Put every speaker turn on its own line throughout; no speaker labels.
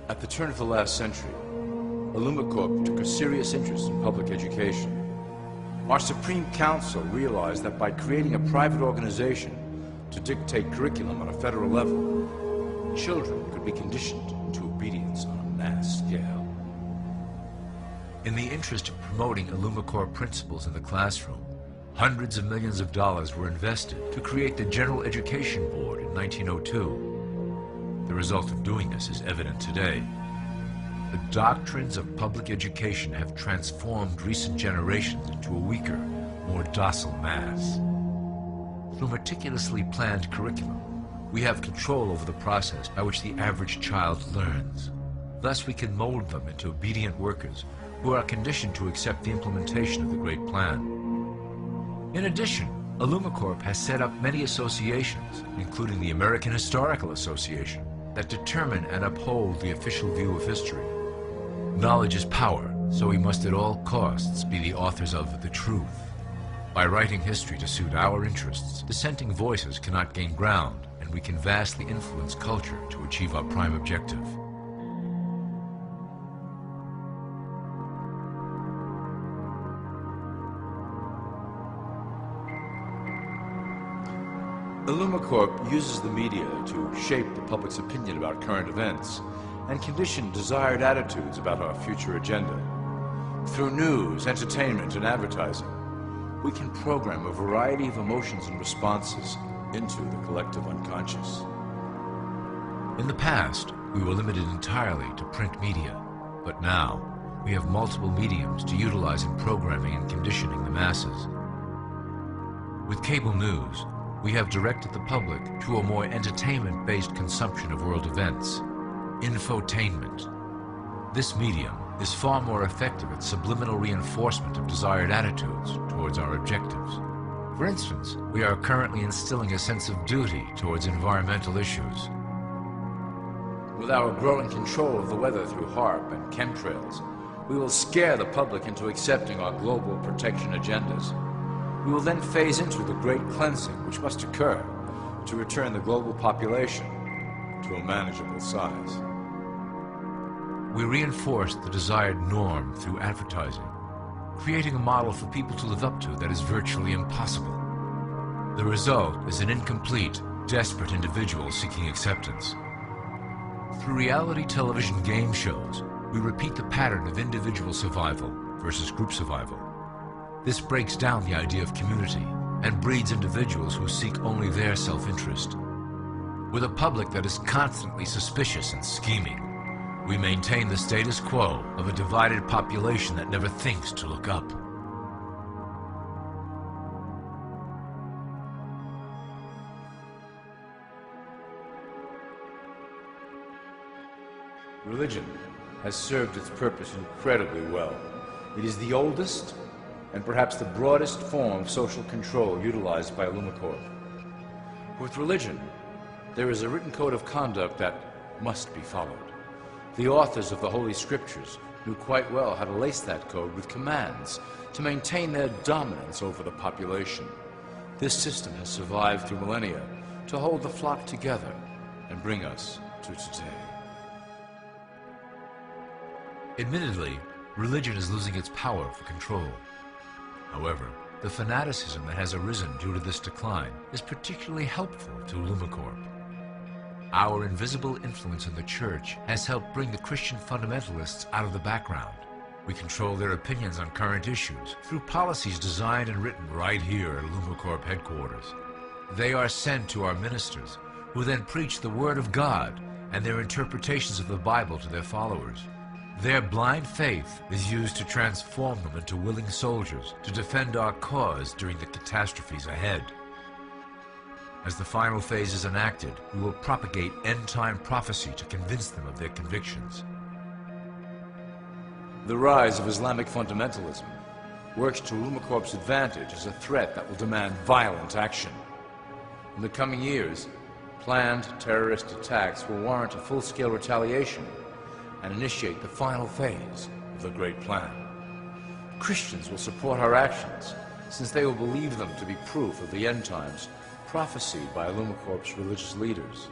At the turn of the last century, Illumicorp took a serious interest in public education. Our Supreme Council realized that by creating a private organization to dictate curriculum on a federal level, children could be conditioned into obedience on a mass scale.
In the interest of promoting Illumicorp principles in the classroom, hundreds of millions of dollars were invested to create the General Education Board in 1902. The result of doing this is evident today. The doctrines of public education have transformed recent generations into a weaker, more docile mass. Through meticulously planned curriculum, we have control over the process by which the average child learns. Thus, we can mold them into obedient workers who are conditioned to accept the implementation of the Great Plan. In addition, Illumicorp has set up many associations, including the American Historical Association, that determine and uphold the official view of history. Knowledge is power, so we must at all costs be the authors of the truth. By writing history to suit our interests, dissenting voices cannot gain ground, and we can vastly influence culture to achieve our prime objective.
Illumicorp uses the media to shape the public's opinion about current events and condition desired attitudes about our future agenda. Through news, entertainment, and advertising, we can program a variety of emotions and responses into the collective unconscious.
In the past, we were limited entirely to print media, but now we have multiple mediums to utilize in programming and conditioning the masses. With cable news, we have directed the public to a more entertainment-based consumption of world events, infotainment. This medium is far more effective at subliminal reinforcement of desired attitudes towards our objectives. For instance, we are currently instilling a sense of duty towards environmental issues.
With our growing control of the weather through HAARP and chemtrails, we will scare the public into accepting our global protection agendas. We will then phase into the great cleansing which must occur to return the global population to a manageable size.
We reinforce the desired norm through advertising, creating a model for people to live up to that is virtually impossible. The result is an incomplete, desperate individual seeking acceptance. Through reality television game shows, we repeat the pattern of individual survival versus group survival. This breaks down the idea of community and breeds individuals who seek only their self-interest. With a public that is constantly suspicious and scheming, we maintain the status quo of a divided population that never thinks to look up.
Religion has served its purpose incredibly well. It is the oldest and perhaps the broadest form of social control utilized by Illumicorp. With religion, there is a written code of conduct that must be followed. The authors of the Holy Scriptures knew quite well how to lace that code with commands to maintain their dominance over the population. This system has survived through millennia to hold the flock together and bring us to today.
Admittedly, religion is losing its power for control. However, the fanaticism that has arisen due to this decline is particularly helpful to Illumicorp. Our invisible influence in the Church has helped bring the Christian fundamentalists out of the background. We control their opinions on current issues through policies designed and written right here at Illumicorp headquarters. They are sent to our ministers, who then preach the Word of God and their interpretations of the Bible to their followers. Their blind faith is used to transform them into willing soldiers to defend our cause during the catastrophes ahead. As the final phase is enacted, we will propagate end-time prophecy to convince them of their convictions.
The rise of Islamic fundamentalism works to Illumicorp's advantage as a threat that will demand violent action. In the coming years, planned terrorist attacks will warrant a full-scale retaliation and initiate the final phase of the Great Plan. Christians will support our actions, since they will believe them to be proof of the end times prophesied by Illumicorp's religious leaders.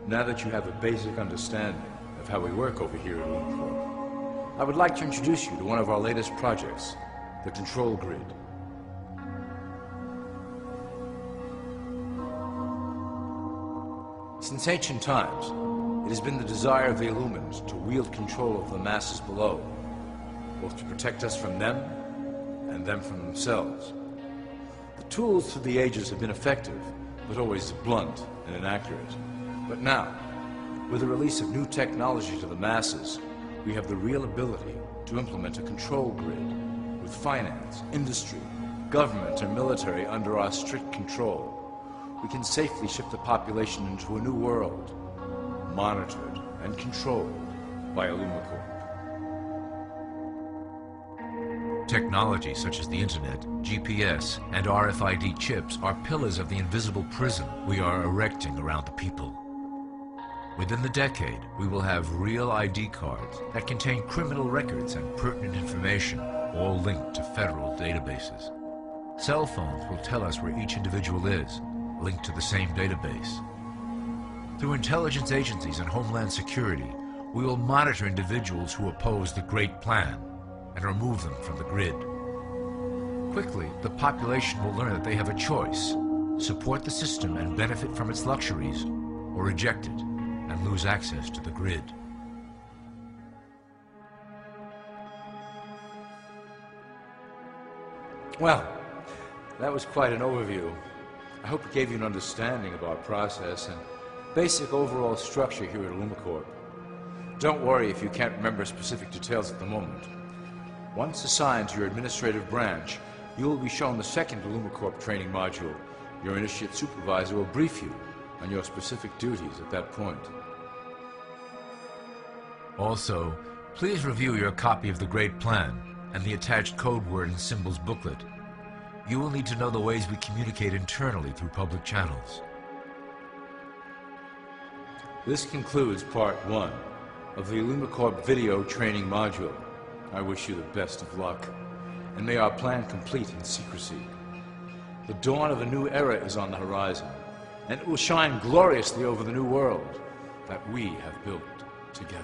Now that you have a basic understanding of how we work over here at Illumicorp, I would like to introduce you to one of our latest projects, the Control Grid. Since ancient times, it has been the desire of the Illumins to wield control of the masses below, both to protect us from them and them from themselves. The tools through the ages have been effective, but always blunt and inaccurate. But now, with the release of new technology to the masses, we have the real ability to implement a control grid with finance, industry, government, and military under our strict control. We can safely ship the population into a new world, monitored and controlled by Illumicorp.
Technology such as the internet, GPS, and RFID chips are pillars of the invisible prison we are erecting around the people. Within the decade, we will have real ID cards that contain criminal records and pertinent information, all linked to federal databases. Cell phones will tell us where each individual is, linked to the same database. Through intelligence agencies and Homeland Security, we will monitor individuals who oppose the Great Plan and remove them from the grid. Quickly, the population will learn that they have a choice: support the system and benefit from its luxuries, or reject it and lose access to the grid.
Well, that was quite an overview. I hope it gave you an understanding of our process and basic overall structure here at Illumicorp. Don't worry if you can't remember specific details at the moment. Once assigned to your administrative branch, you will be shown the second Illumicorp training module. Your initiate supervisor will brief you on your specific duties at that point.
Also, please review your copy of the Great Plan and the attached code word and symbols booklet. You will need to know the ways we communicate internally through public channels.
This concludes part 1 of the Illumicorp video training module. I wish you the best of luck, and may our plan complete in secrecy. The dawn of a new era is on the horizon, and it will shine gloriously over the new world that we have built together.